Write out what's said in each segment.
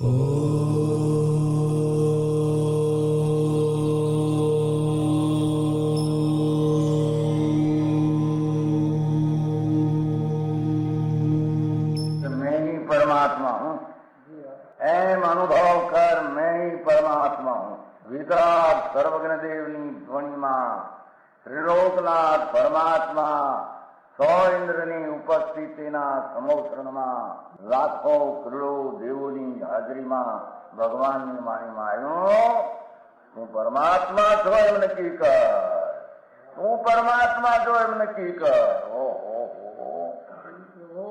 मैं ही परमात्मा हूँ, एम अनुभव कर मैं ही परमात्मा हूँ। वितराग सर्वज्ञ देवनी ध्वनिमा त्रिलोकनाथ परमात्मा सौ इंद्રની ઉપસ્થિતિના સમોત્રણમાં લાખો કરોડો દેવોની હાજરીમાં ભગવાનની વાણીમાં આવ્યો, તું પરમાત્મા છો એમ નક્કી કર, તું પરમાત્મા છો એમ નક્કી કર. ઓહો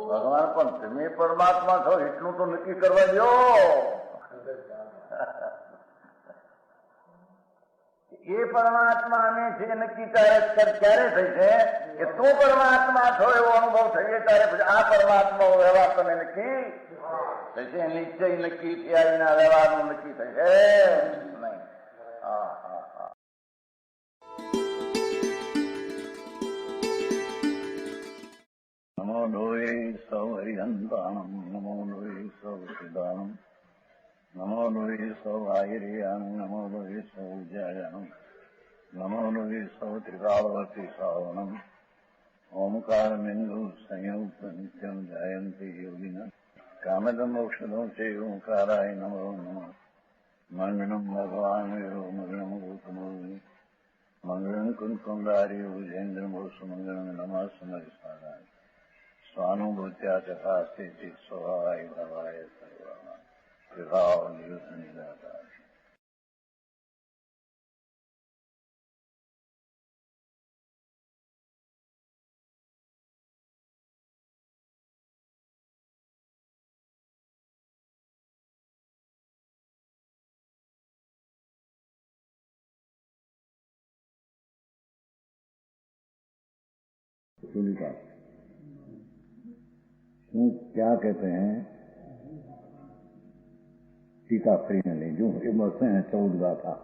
ભગવાન, પણ તમે પરમાત્મા છો એટલું તો નક્કી કરવા દો. એ પરમાત્માને છે નક્કી ક્યારે થઈ છે કે તું પરમાત્મા છો એવો અનુભવ થઈએ ત્યારે પછી આ પરમાત્મા વ્યવહાર તમે નક્કી થશે. નિશ્ચય નક્કી થયા વિના વ્યવહારનું નક્કી થશે નહીં. હા હા હા. નમો લોહે સૌ હરિહંતાણમ, નમો લોહે સૌ સિદ્ધાણમ, નમો લોહે સૌ આયર્યાણમ, નમો લોહે સૌ જયાણમ, નમો લોહે સૌ ત્રિકાળવતી શ્રાવણમ. ઓમકાર બિંદુ સંયુક્ત નિત્યમ જાયંતિ યોગિના કામદમ ઔષધો છે ઓંકારાય નમો નમઃ. મંગળમ ભગવાન વિરો મંગળમ ગૌતમો મંગળમ કુંકુંડાર્યો જૈન્દ્રમો સુમંગળમ નમઃ સમરિસારાય સ્વાનુભૂત્યા ચકાસ્તે સ્વભાવાય ભવાય સર્વા વિભાવ નિયુત નિરાકાર. શું क्या कहते हैं टीका फ्री ने ली जो ये बरसे हैं 14 था.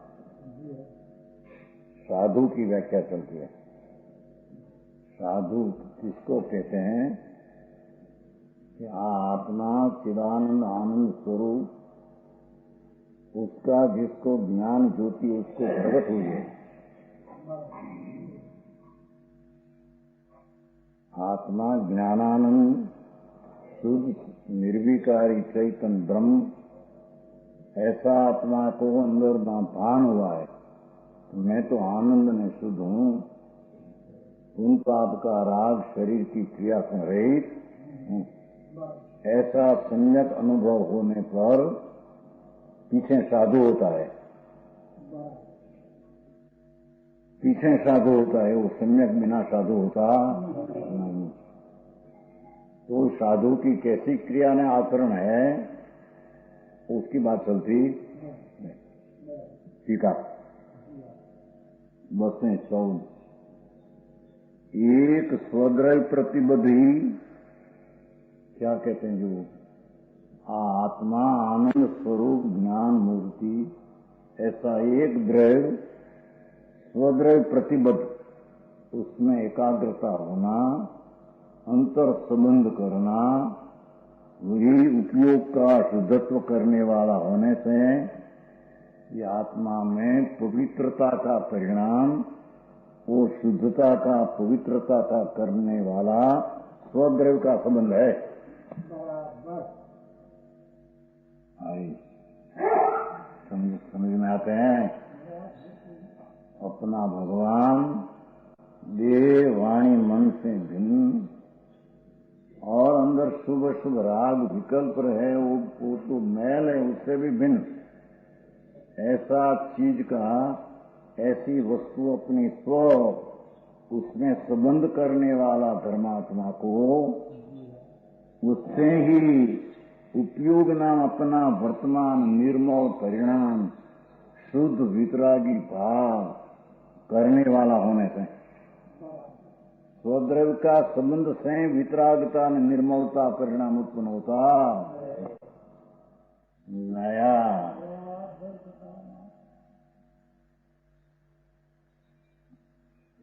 साधु की व्याख्या चलती है. साधु किसको कहते हैं कि आत्मा चिदानंद आनंद स्वरूप उसका जिसको ज्ञान ज्योति उसको प्रकट हुई है. आत्मा ज्ञानानंद शुद्ध निर्विकारी चैतन्य ब्रह्म, ऐसा आत्मा को अंदर भान हुआ है मैं तो आनंद में शुद्ध हूँ, उन पाप का राग शरीर की क्रिया से रहित हूँ. ऐसा सम्यक अनुभव होने पर पीछे साधु होता है. पीछे साधु होता है, वो सम्यक बिना साधु होता नहीं. तो साधु की कैसी क्रिया ने आचरण है उसकी बात चलती. ठीक है. बस में 14 एक स्वद्रव्य प्रतिबद्धि क्या कहते हैं जो आत्मा आनंद स्वरूप ज्ञान मूर्ति, ऐसा एक द्रव्य स्वद्रव्य प्रतिबद्ध, उसमें एकाग्रता होना, अंतर संबंध करना, वही उपयोग का शुद्धत्व करने वाला होने से ये आत्मा में पवित्रता का परिणाम, वो शुद्धता का पवित्रता का करने वाला स्वद्रव्य का संबंध है. समझ में आते हैं. अपना भगवान देह वाणी मन से भिन्न और अंदर शुभ शुभ राग विकल्प है, वो तो मैल है, उससे भी भिन्न. ऐसा चीज का, ऐसी वस्तु अपनी स्व उसमें संबंध करने वाला धर्मात्मा को उससे ही उपयोग नाम अपना वर्तमान निर्मल परिणाम शुद्ध वितरागी भाव करने वाला होने से स्वद्रव्य का संबंध से वितरागता में निर्मलता परिणाम उत्पन्न होता. नया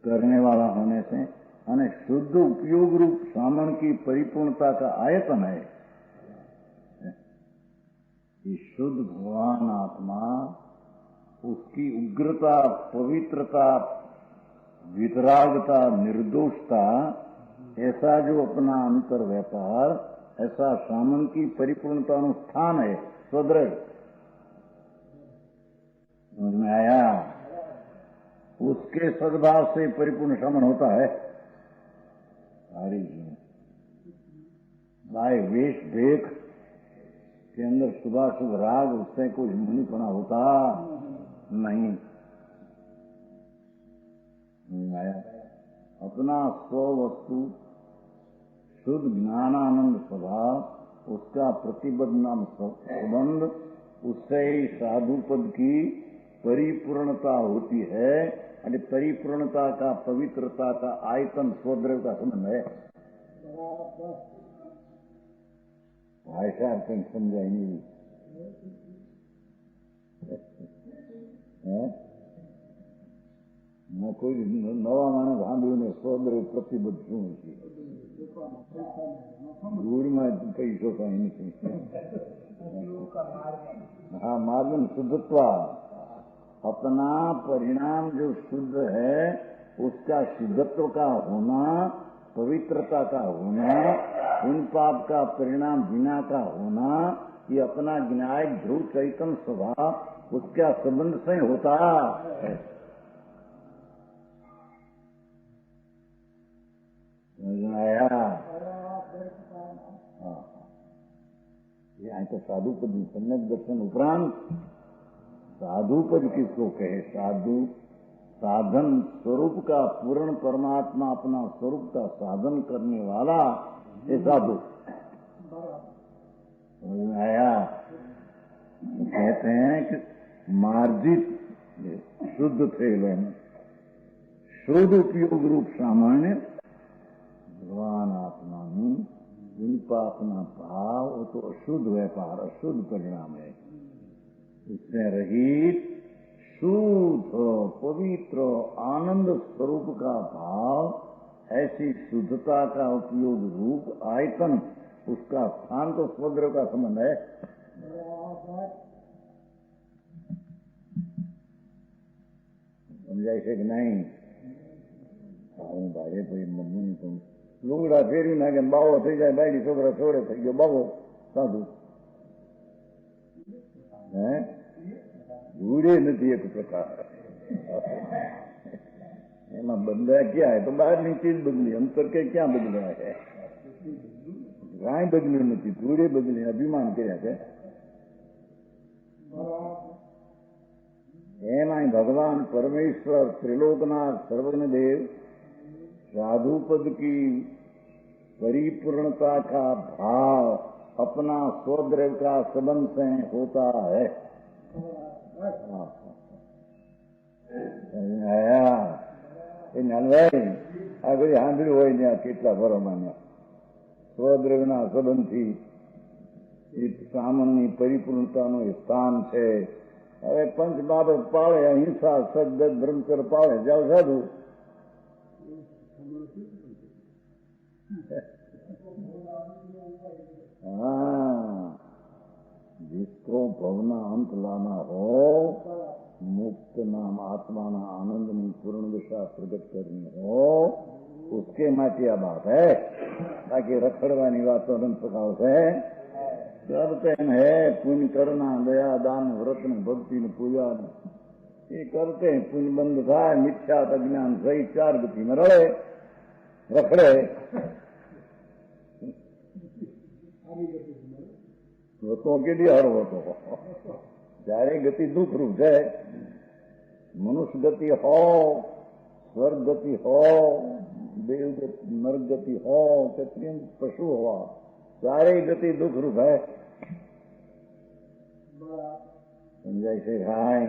करने वाला होने से અને शुद्ध उपयोग रूप सामन की परिपूर्णता का आयतन है. ये शुद्ध भगवान आत्मा, उसकी उग्रता, पवित्रता, वितरागता, निर्दोषता, ऐसा जो अपना अंतर व्यापार, ऐसा सामन की परिपूर्णता अनुष्ठान है स्वदृढ़। समझ में आया? उसके सद्भाव से परिपूर्ण श्रमण होता है। सारी भाई वेश देख के अंदर शुभाशुभ राग, उससे कुछ मुनिपना होता नहीं। आया? अपना स्व वस्तु शुद्ध ज्ञानानंद स्वभाव, उसका प्रतिबद्ध नाम संबंध, उससे ही साधु पद की परिपूर्णता होती है। और परिपूर्णता का, पवित्रता का आयतन स्वद्रव्य का संबंध है। भाषा कहीं समझाई नहीं है। न कोई नवा मानस સાંભળ્યું સ્વદ્રવ્ય પ્રતિબદ્ધ શું છે? ગુડમાં પૈસો કઈ નથી. हाँ, मार्गन शुद्धत्वा, अपना परिणाम जो शुद्ध है उसका शुद्धत्व का होना, पवित्रता का होना, उन पाप का परिणाम विना का होना, ये अपना ज्ञाय ध्रुव चैतन्य स्वभाव उसका संबंध से होता है। आया? यहाँ तो साधु पद सम्यक दर्शन उपरांत साधु पद किसको कहे? साधु साधन स्वरूप का पूर्ण परमात्मा, अपना स्वरूप का साधन करने वाला ये साधु। समझ में आया? कहते हैं कि मार्जित शुद्ध थे, शुद्ध उपयोग रूप सामान्य भगवान आत्मा में जिनका अपना भाव, वो तो अशुद्ध व्यापार, अशुद्ध परिणाम है। इससे रहित शुद्ध पवित्र आनंद स्वरूप का भाव, ऐसी शुद्धता का उपयोग रूप आयतन, उसका स्थान तो स्वद्रव्य का संबंध है। समझाई से कि नहीं? भाई भाई मम्मी तुम લુગડા ફેરવી નાખે બાવો થઈ જાય, બાયડી છોકરા છોડે થઈ ગયો બાવો સાધુ. હે રૂડે નથી એક પ્રકાર. એમાં બદલાય ક્યાં? તો બહારની ચીજ બદલી, અંતર કે ક્યાં બદલાય છે? કાંઈ બદલ્યું નથી. રૂડે બદલી અભિમાન કર્યા છે. એમાં ભગવાન પરમેશ્વર ત્રિલોકનાથ સર્વજ્ઞ દેવ साधु पद की परिपूर्णता का भाव अपना स्वद्रव्य का संबंध से होता है। आया? भाई आ बધી સાંભળ્યું હોય ત્યાં કેટલા ભરમાના સ્વદ્રવ્યના સંબંધથી એ સામાનની પરિપૂર્ણતાનું સ્થાન છે. હવે પંચ બાબત પાળે, અહિંસા, સદગત, બ્રહ્મચર્ય પાળે, જાઓ સાધુ. हाँ, जिसको भवना अंत लाना हो, मुक्त नाम आत्मा ना आनंद में पूर्ण दिशा प्रकट करनी हो, उसके माटे आ बात है। बाकी रखड़वानी बात तो सकाल से करते है। पुण्य करना, दया, दान, व्रत ने, भक्ति ने, पूजा ये करते हैं। पुण्य बंद था, मिथ्या अज्ञान सही चार गति में रहे रखड़े तो के लिए हर हो तो जारे गति दुख रूप है। मनुष्य गति हो, स्वर्ग गति हो, देव गति, नरक गति हो, क्षत्रिय पशु हुआ, सारे गति दुख रूप है। समझाई से भाई?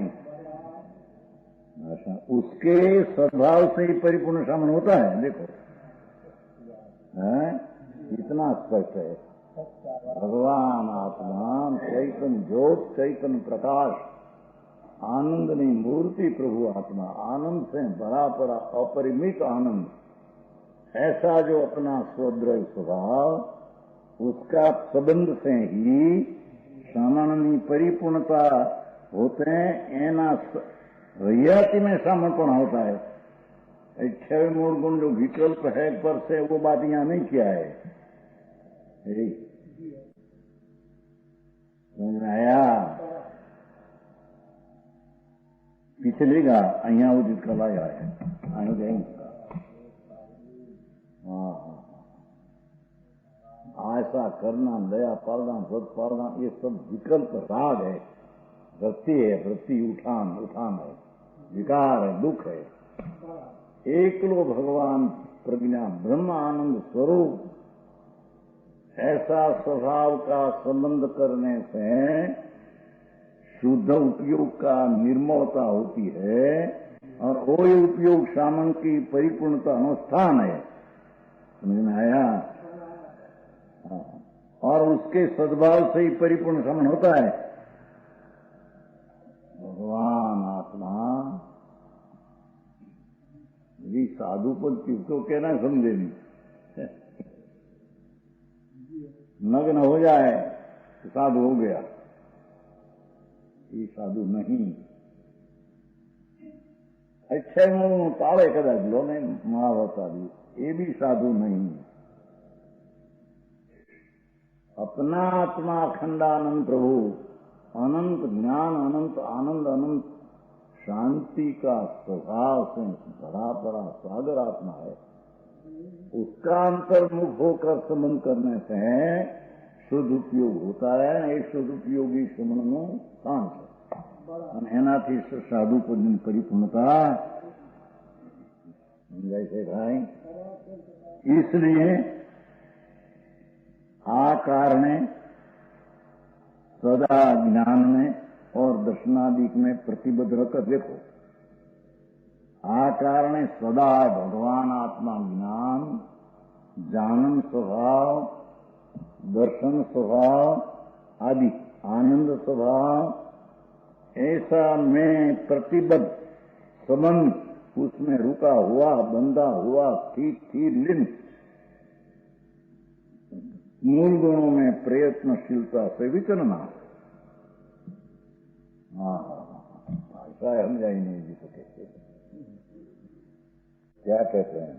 उसके स्वभाव से ही परिपूर्ण शामन होता है। देखो है? इतना स्पष्ट है। भगवान आत्मा चैतन्य ज्योत, चैतन्य प्रकाश, आनंद नहीं मूर्ति प्रभु आत्मा, आनंद से बड़ा बड़ा अपरिमित आनंद, ऐसा जो अपना स्वद्रव्य स्वभाव, उसका संबंध से ही સામાનની પરિपूर्णता होते हैं एना रियाती में सामर्पण होता है। 28 मूल गुण जो विकल्प है पर से वो बात यहाँ नहीं किया है। समझ में आया? पिछले का अहिया उदित करवाया है। हाँ ऐसा करना, दया पालना, व्रत पालना, ये सब विकल्प राग है, वृत्ति है, वृत्ति उठान है, विकार है, दुख है। एकलो भगवान प्रज्ञा ब्रह्म आनंद स्वरूप ऐसा स्वभाव का संबंध करने से शुद्ध उपयोग का निर्मलता होती है और वो उपयोग सामन की परिपूर्णता अनुष्ठान है। समझ में आया? और उसके सद्भाव से ही परिपूर्ण समन होता है। भगवान आत्मा यदि साधु पर किसको कहना समझे नहीं, नग्न हो जाए तो साधु हो गया, ये साधु नहीं। अच्छे मुंह ताड़े कदाच लो ने महावता भी, ये भी साधु नहीं। अपना आत्मा अखंडानंद प्रभु अनंत ज्ञान, अनंत आनंद, अनंत शांति का स्वभाव से भरा पड़ा सागर आत्मा है। उसका अंतर्मुख होकर संबंध करने से शुद्ध उपयोग होता है। ये शुद्ध उपयोगी समन नो शांत है। एनाथी साधु पदनी परिपूर्णता जैसे भाई, इसलिए आ कारणे सदा ज्ञान में और दर्शनादिक में प्रतिबद्ध रखकर देखो। आ कारणे सदा भगवान आत्मा ज्ञान, जानन स्वभाव, दर्शन स्वभाव आदि आनंद स्वभाव ऐसा में प्रतिबद्ध संबंध उसमें रुका हुआ, बंधा हुआ, स्थिर लीन मूल गुणों में प्रयत्नशीलता से विचरना। ऐसा समझा ही नहीं जी तो कहते क्या कहते हैं?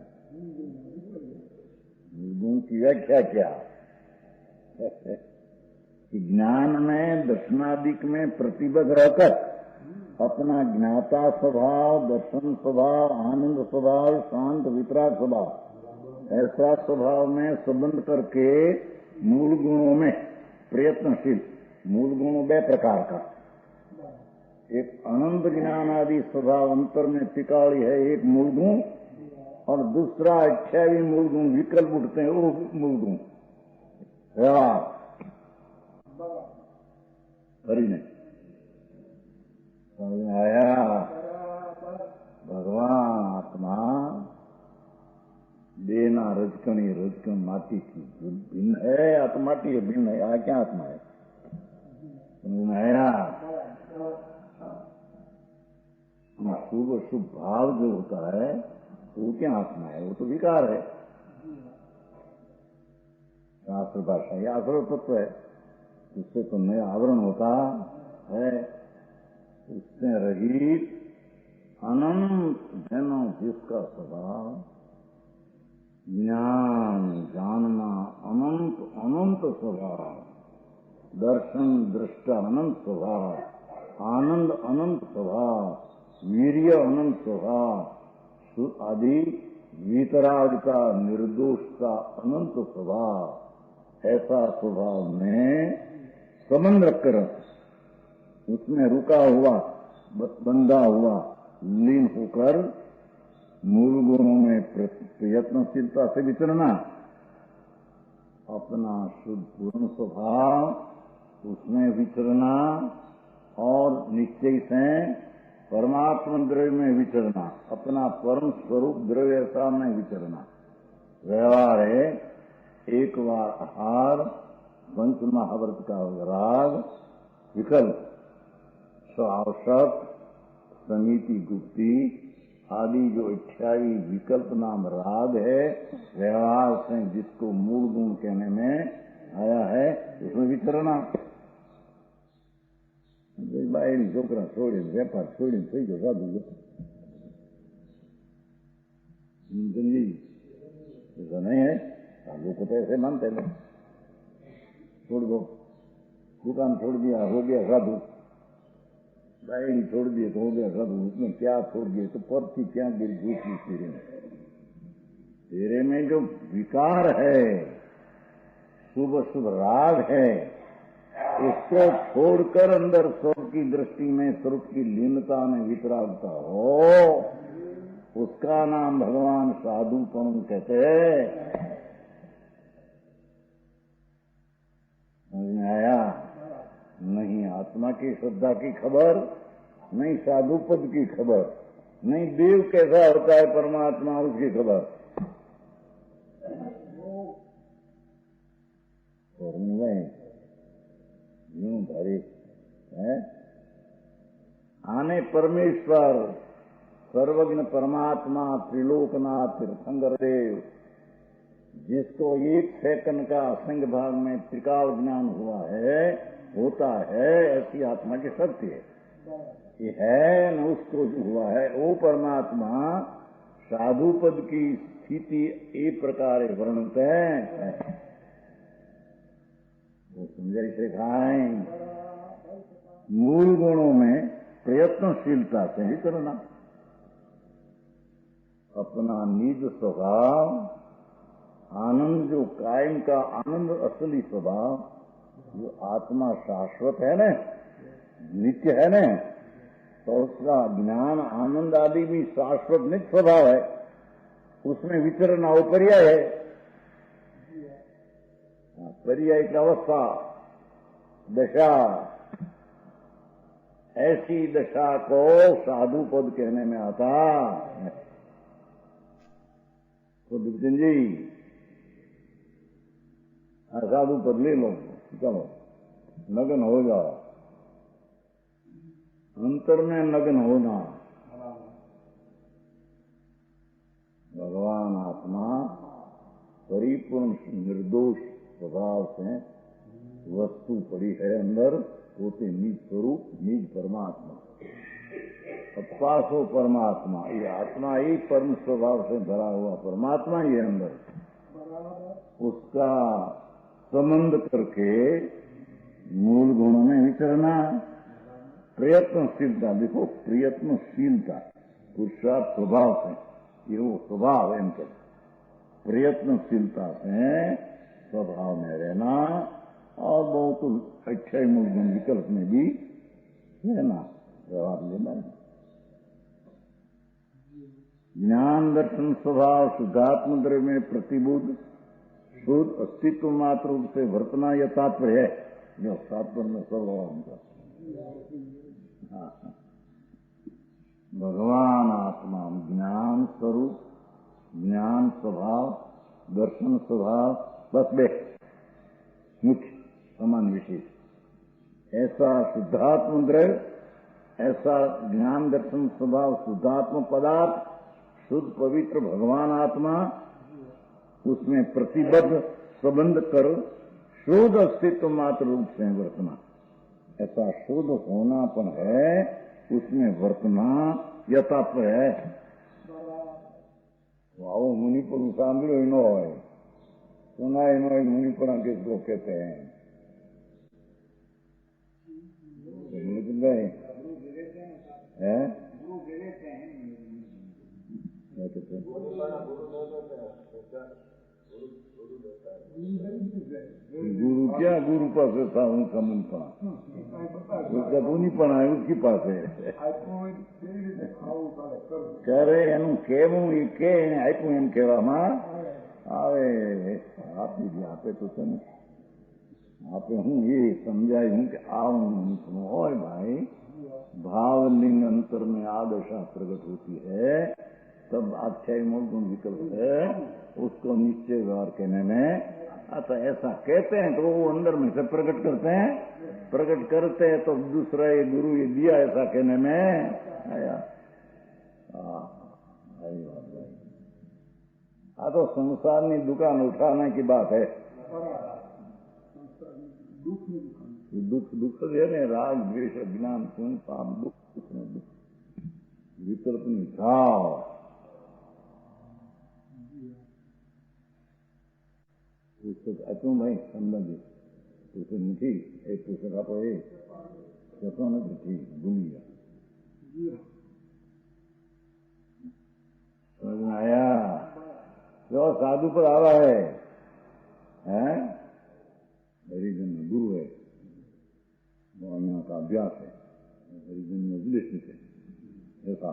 गुण की व्याख्या क्या? ज्ञान में दर्शनादिक में प्रतिबद्ध रहकर अपना ज्ञाता स्वभाव, दर्शन स्वभाव, आनंद स्वभाव, शांत वितराग स्वभाव ऐसा स्वभाव में संबंध करके मूल गुणों में प्रयत्नशील। मूल गुण 2 प्रकार का, एक अनंत ज्ञान आदि स्वभाव अंतर में टिकाड़ी है एक मूल गुण, और दूसरा 28 मूल गुण विकल्प उठते हैं वो मूल गुण व्यवहार हरि ने समझ में आया? भगवान आत्मा देना रजकण माटी की भिन्न है, आत्मा माटी है, भिन्न है। क्या आत्मा है? समझ में आया? शुभ शुभ भाव जो होता है वो क्या आत्मा है? वो तो विकार है। शास्त्र भाषा ये आश्रय तत्व है, उससे तो नया आवरण होता है। उससे रहित अनंत जनो जिसका स्वभाव ज्ञान जानना अनंत अनंत स्वभाव, दर्शन दृष्टा अनंत स्वभाव, आनंद अनंत स्वभाव, वीर्य अनंत स्वभाव आदि वितराग का निर्दोष का अनंत स्वभाव, ऐसा स्वभाव में संबंध रखकर उसमें रुका हुआ, बंधा हुआ, लीन होकर मूल गुणों में प्रयत्नशीलता से विचरना, अपना शुद्ध पूर्ण स्वभाव उसमें विचरना और निश्चय से परमात्मा द्रव्य में विचरना, अपना परम स्वरूप द्रव्यता में विचरना। व्यवहार है एक बार आहार, पंच महाव्रत का राग, विकल्प, स्वावशक, समिति गुप्ती आदि जो 28 विकल्प नाम राग है, व्यवहार से जिसको मूल गुण कहने में आया है, उसमें विचरना। बाहरी छोकरा छोड़े व्यापार छोड़ी थी गयो साधु जी ऐसा नहीं है। साधु को तो ऐसे मानते लोग, छोड़ दो, दुकान छोड़ दिया हो गया साधु, बाहरी छोड़ दिए तो हो गया साधु। उसमें क्या छोड़ दिए तो पर्ची क्या गिर दूसरी तेरे में जो विकार है, शुभ शुभ राग है, उसको छोड़कर अंदर स्वरूप की दृष्टि में स्वरूप की लीनता में वितरागता हो, उसका नाम भगवान साधुपन कहते हैं। समझ में आया? नहीं आत्मा की श्रद्धा की खबर, नहीं साधु पद की खबर, नहीं देव कैसा होता है परमात्मा उसकी खबर। और यूं भरे है आने परमेश्वर सर्वज्ञ परमात्मा त्रिलोकनाथ तीर्थंकर देव, जिसको एक सेकंड का असंग भाग में त्रिकाल ज्ञान हुआ है, होता है, ऐसी आत्मा की शक्ति है। ये है न उसको जो हुआ है वो परमात्मा साधु पद की स्थिति एक प्रकार वर्णित है। वो समझाई से खाएं मूल गुणों में प्रयत्नशीलता से ही करना, अपना निज स्वभाव आनंद जो कायम का आनंद असली स्वभाव जो आत्मा शाश्वत है न, नित्य है न, तो उसका ज्ञान आनंद आदि भी शाश्वत नित्य स्वभाव है, उसमें विचरण अपर्याय है। पर्याय की अवस्था दशा, ऐसी दशा को साधु पद कहने में आता। तो दुर्जन जी साधु पद ले लो, चलो नग्न हो जाओ, अंतर में नग्न होना। भगवान आत्मा परिपूर्ण निर्दोष स्वभाव से वस्तु पड़ी है अंदर, होते निज स्वरूप निज परमात्मा, अपासो परमात्मा। ये आत्मा ही परम स्वभाव से भरा हुआ परमात्मा ही है अंदर, उसका संबंध करके मूल गुणों में विचरना। प्रयत्नशीलता, देखो प्रयत्नशीलता पुरुषार्थ स्वभाव से, ये वो स्वभाव है इनका, प्रयत्नशीलता से स्वभाव में रहना और बहुत अच्छे मूल गुण विकल्प में भी रहना, व्यवहार लेना। ज्ञान दर्शन स्वभाव शुद्धात्म द्रव्य में प्रतिबुद्ध शुद्ध अस्तित्व मात्र रूप से वर्तना यह तात्पर्य है, जो तात्पर्य में स्वभाव उनका। भगवान आत्मा ज्ञान स्वरूप, ज्ञान स्वभाव, दर्शन स्वभाव, बस बे मुख्य समान विशेष, ऐसा शुद्धात्म द्रव्य, ऐसा ज्ञान दर्शन स्वभाव शुद्धात्म पदार्थ, शुद्ध पवित्र भगवान आत्मा, उसमें प्रतिबद्ध संबंध कर शुद्ध अस्तित्व मात्र रूप से वर्तना, ऐसा शुद्ध होनापन है, उसमें वर्तना यथात्व है। आओ मुनि पर सांभो नो है, सुना नो मुनि पर किसको कहते हैं? गुरु क्या गुरु पास था उनका मुनपना, उसका मुनिपना है उसके पास है। करे એનું કેવું એ કે એને આપ્યું એમ કહેવામાં આવે। આપે તો છે ને, આપે હું એ સમજાયું કે આવું મુનિપનું હોય भाई, भावलिंग अंतर में आदशा प्रकट होती है, तब आख्यायी मूल गुण विकल्प है, उसको निश्चय व्यवहार कहने में आता। ऐसा कहते हैं तो वो अंदर में से प्रकट करते हैं, प्रकट करते हैं तो दूसरा ये गुरु ये दिया ऐसा कहने में आया। आ तो संसार की दुकान उठाने की बात है। ये दुख दुख है ना, राग द्वेष अज्ञान पुण्य पाप दुख दुख विकल्प नहीं जाओ। पुस्तक अचूं भाई संबंधी पुस्तक नहीं एक पुस्तक आप નથી ठीक दुनिया समझ में आया। जो साधु पर आवा है हरिजन गुरु है, वो यहाँ का अभ्यास है, हरिजन में उपदेश है ऐसा।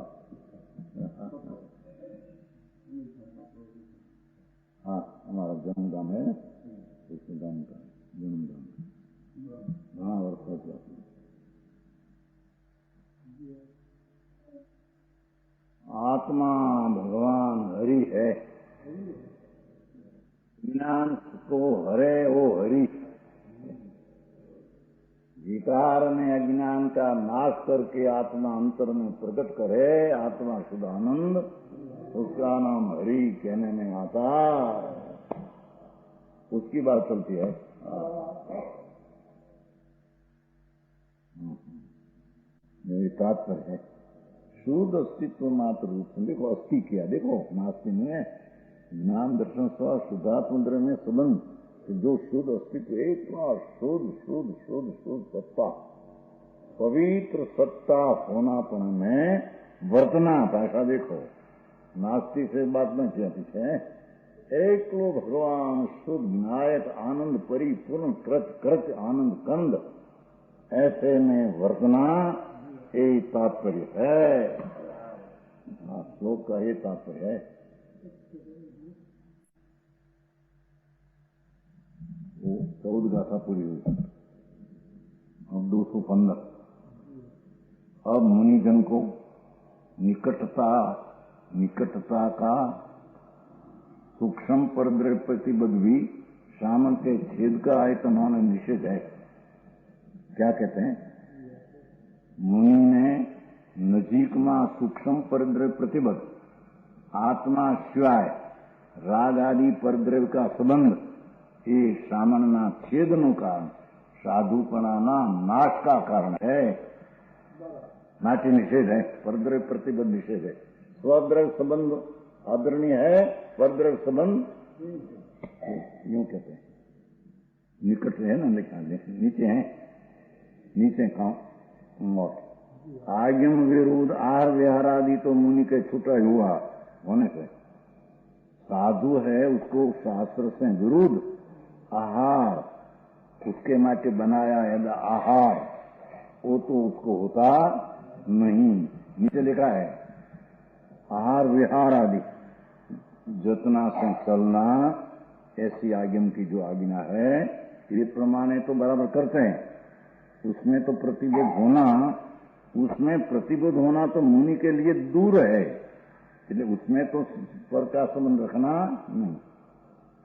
हाँ हमारा जन्म धाम है, कृष्ण धाम का जन्म धाम घना वर्ष हो गया। आत्मा भगवान हरि है, ज्ञान को हरे वो हरि। विकार ने अज्ञान का नाश करके आत्मा अंतर में प्रकट करे, आत्मा शुद्धानंद, उसका नाम हरि कहने में आता, उसकी बात चलती है। मेरी तात्पर्य है शुद्ध अस्तित्व मात्र रूप से। देखो अस्थि किया, देखो नास्ति में ज्ञान दर्शन स्व शुद्धात्म में संबंध, जो शुद्ध अस्तित्व एक शुद्ध शुद्ध शुद्ध शुद्ध सत्ता, पवित्र सत्ता होनापन में वर्तना भाषा देखो, नास्ति से बात में क्या पीछे एकलो भगवान शुद्ध नायक आनंद परिपूर्ण कृत कृत आनंद कंद, ऐसे में वर्तना ये तात्पर्य है। श्लोक का ये तात्पर्य है। वो 14 गाथा पूरी हुई, अब 215। अब मुनिजन को निकटता का सूक्ष्म परद्रव्य प्रतिबद्ध भी शामन के छेद का आयतन होने निषेध है। क्या कहते हैं? मुनि ने नजीक में सूक्ष्म परद्रव्य प्रतिबद्ध आत्मा शिवाय राग आदि परद्रव्य का संबंध ये सामान्य छेद नु कारण साधुपणा नाश का कारण है। नाट्य निषेध है, परद्रव्य प्रतिबद्ध निषेध है। स्वद्रव्य संबंध आदरणीय है, परद्रव्य संबंध यूं कहते हैं। निकट है ना, नीचे है, नीचे का मौत। आगम विरुद्ध आहार विहार आदि तो मुनि के छूटा हुआ होने से, साधु है उसको शास्त्र से विरुद्ध आहार उसके माटे बनाया है आहार, वो तो उसको होता नहीं। नीचे लिखा है आहार विहार आदि जतना से चलना, ऐसी आगम की जो आज्ञा है ये प्रमाण तो बराबर करते हैं। उसमें तो प्रतिबद्ध होना तो मुनि के लिए दूर है, इसलिए उसमें तो पर का संबंध रखना नहीं।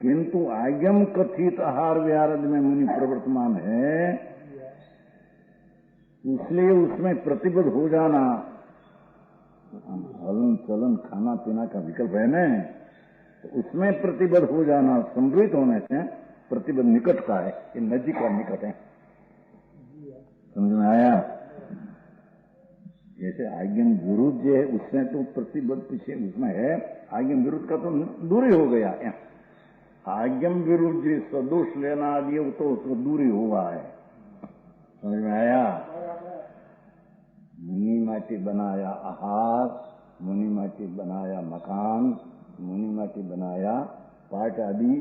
किंतु आज्ञम कथित आहार विहार में मुनि प्रवर्तमान है, इसलिए उसमें प्रतिबद्ध हो जाना, हलन चलन खाना पीना का विकल्प है न, तो उसमें प्रतिबद्ध हो जाना संभवित होने से प्रतिबद्ध निकट का है, ये नजीक का निकट है। समझ में आया? जैसे आज्ञा विरुद्ध जो है उसमें तो प्रतिबद्ध पीछे उसमें है, आज्ञा विरुद्ध का तो दूर ही हो गया। आज्ञा विरुद्ध जो सदोष लेना आदि तो उसको दूर ही हुआ है। समझ में आया? मुनि माटी बनाया आहार, मुनि माटी बनाया मकान, मुनि माटी बनाया पाठ आदि,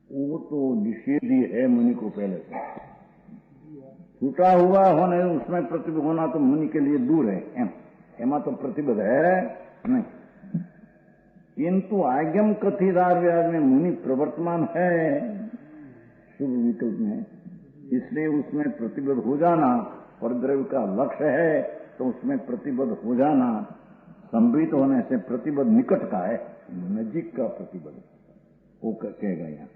वो तो निषेधी है मुनि को पहले से। छूटा हुआ होने उसमें प्रतिबद्ध होना तो मुनि के लिए दूर है, एमा तो प्रतिबद्ध है नहीं। किंतु आज्ञम कथिदार व्याज में मुनि प्रवर्तमान है शुभ विकल्प में, इसलिए उसमें प्रतिबद्ध हो जाना परद्रव्य का लक्ष्य है, तो उसमें प्रतिबद्ध हो जाना संभवित होने से प्रतिबद्ध निकट का है, नजीक का प्रतिबद्ध वो कहेगा। यहाँ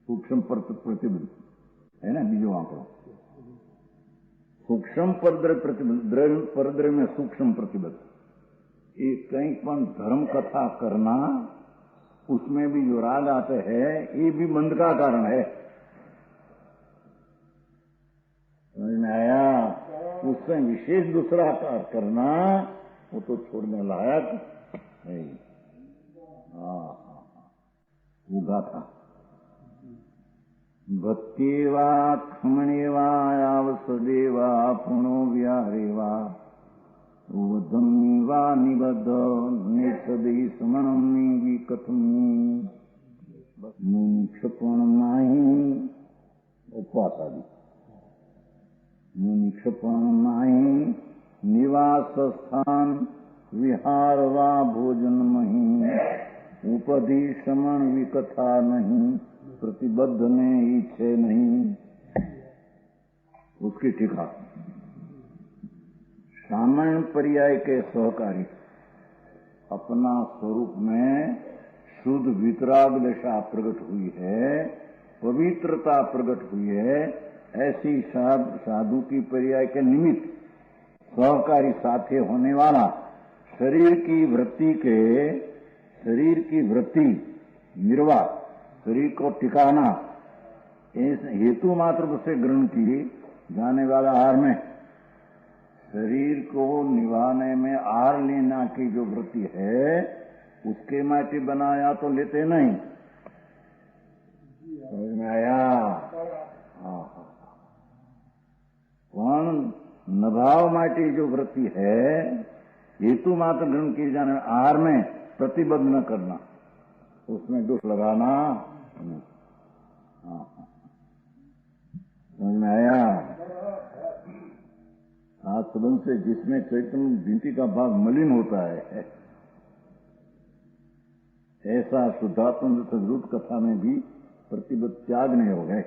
सूक्ष्म प्रतिबद्ध है ना, बीजो आंकड़ो सूक्ष्म परद्रव्य प्रतिबद्ध, परद्रव्य में सूक्ष्म प्रतिबद्ध। ये कहीं पण धर्म कथा करना, उसमें भी जो राग आते हैं ये भी बंध का कारण है। समझ में आया? उसमें विशेष दूसरा कार्य करना वो तो छोड़ने लायक है। उगा था भक्तिवा खमणेवा यावसदेवा पुणो व्यारेवा उदम्वा निबद्ध नेसदे समणम्नी विकथम्नी मुनिक्षपण नाही उपवास आदि मुनिक्षपण नाही निवास स्थान विहार वा भोजन नहीं उपधि समण विकथा नहीं प्रतिबद्ध ने इच्छे नहीं। उसकी टीका सामान्य पर्याय के सहकारी अपना स्वरूप में शुद्ध वितराग दशा प्रकट हुई है, पवित्रता प्रकट हुई है, ऐसी साधु की पर्याय के निमित्त सहकारी साथी होने वाला शरीर की वृत्ति निर्वाह शरीर को टिकाना इस हेतु मात्र से ग्रहण किए जाने वाला आहार में शरीर को निभाने में आहार लेना की जो वृत्ति है उसके माटी बनाया तो लेते नहीं। समझ में आया? कौन नभाव माटी जो वृत्ति है हेतु मात्र ग्रहण किए जाने आहार में प्रतिबद्ध न करना उसमें दुख लगाना। समझ में आया? आज संबंध से जिसमें चैतन्य भिंती का भाग मलिन होता है ऐसा शुद्धात्म सद्रूप कथा में भी प्रतिबद्ध त्याग नहीं हो गए।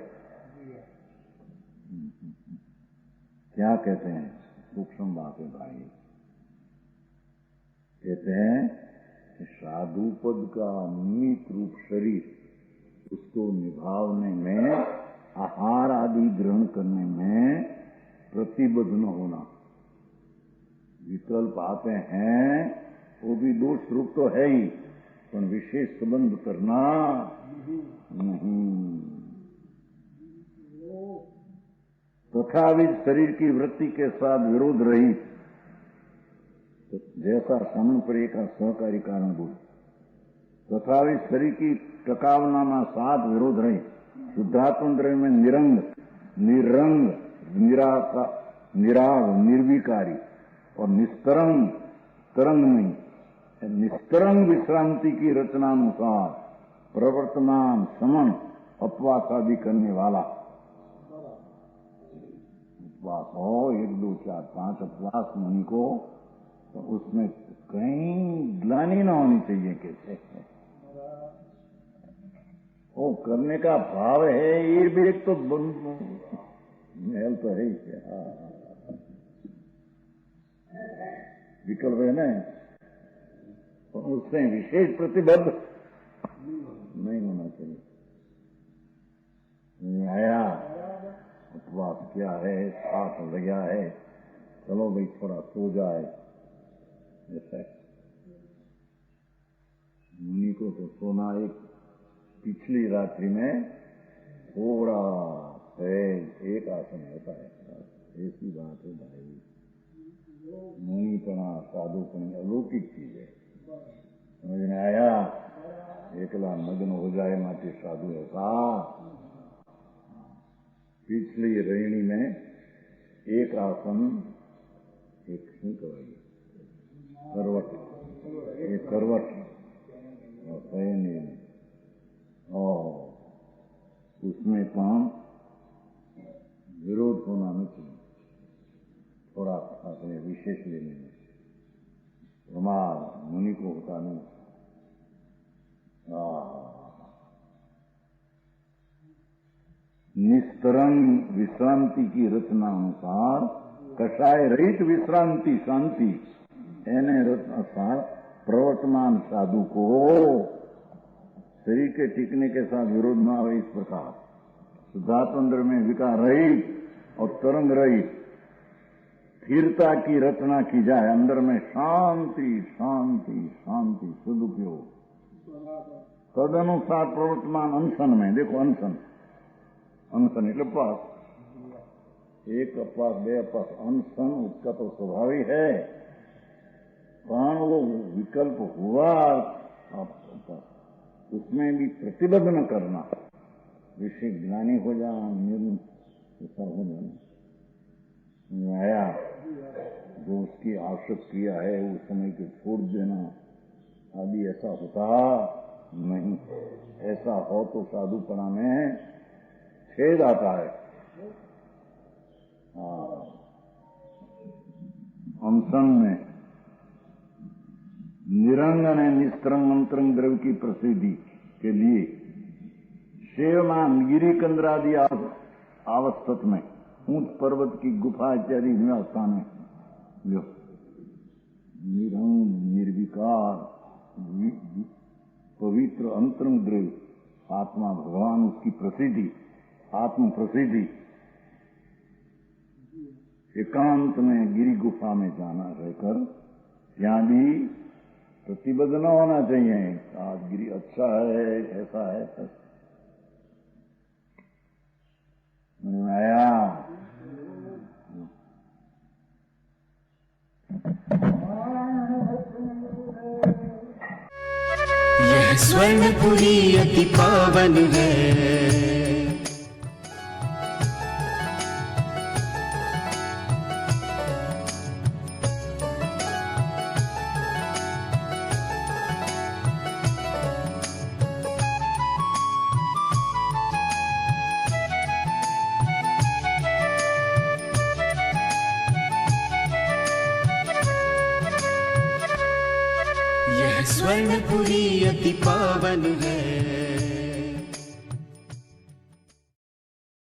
क्या कहते हैं? सूक्ष्म बात है भाई। कहते हैं कि साधु पद का निमित्त रूप शरीर उसको निभावने में आहार आदि ग्रहण करने में प्रतिबद्ध न होना। विकल्प आते हैं वो भी दोष रूप तो है ही पर विशेष संबंध करना नहीं। तथा शरीर की वृत्ति के साथ विरोध रहित तो जैसा समन पर का सहकारी कारण बोल तथा शरीर की टकावना साथ विरोध रहित शुद्धात्म द्रव्य में निरंग निरंग निराग निर्विकारी और निस्तरंग तरंग नहीं निस्तरंग विश्रांति की रचनानुसार प्रवर्तमान समन अपवास आदि करने वाला उपवास हो 1 2 4 5 उपवास मुनि को तो उसमें कहीं ग्लानि न होनी चाहिए। कैसे वो करने का भाव है ये भी एक तो महल तो है ही विकल्प है ना तो उसमें विशेष प्रतिबद्ध नहीं होना चाहिए। आया उपवास क्या है साथ लगा है चलो भाई थोड़ा सो जाए ऐसा मुनि को तो सोना एक पिछली रात्रि में थोड़ा एक आसन होता है। ऐसी बात है भाई मुनिपना साधुपनी अलौकिक चीज है। समझ में आया? एकला मग्न हो जाए माटी साधु ऐसा पिछली रेणी में एक आसन एक શું કહેવાય करवट एक करवट और उसमें पान विरोध होना नहीं चाहिए। थोड़ा अपने विशेष लेने में प्रमाद मुनि को होता नहीं। निस्तरंग विश्रांति की रचना अनुसार कषाय रहित विश्रांति शांति एने रचना प्रवर्तमान साधु को शरीर के टिकने के साथ विरोध न हो। इस प्रकार शुद्धात्म में विकार रहित और तरंग रहित स्थिरता की रचना की जाए। अंदर में शांति शांति शांति सदुपयोग तदनुसार प्रवर्तमान अनशन में देखो अनशन अनशन એટલે पास एक अपास बे अपास अनसन उसका तो स्वभाव ही है, प्राण वो विकल्प हुआ उसमें भी प्रतिबद्ध न करना, विषय ज्ञानी हो जाना, ऐसा हो जाना, आया जो उसकी आवश्यक क्रिया है उस समय को छोड़ देना आदि ऐसा होता नहीं। ऐसा हो तो साधुपना में छेद आता है। अनशन में निरंजन है निस्तरंग अंतरंग द्रव्य की प्रसिद्धि के लिए सेवमान गिरी कंद्रादि अवस्थित में ऊंच पर्वत की गुफा इत्यादि स्थान है जो निरंग निर्विकार पवित्र अंतरंग द्रव्य आत्मा भगवान उसकी प्रसिद्धि आत्म प्रसिद्धि एकांत में गिरी गुफा में जाना रहकर यहाँ भी प्रतिबद्ध न होना चाहिए। आज गिरी अच्छा है ऐसा है आया यह स्वर्णपुरी अति पावन है। यह स्वर्णपुरी अति पावन है।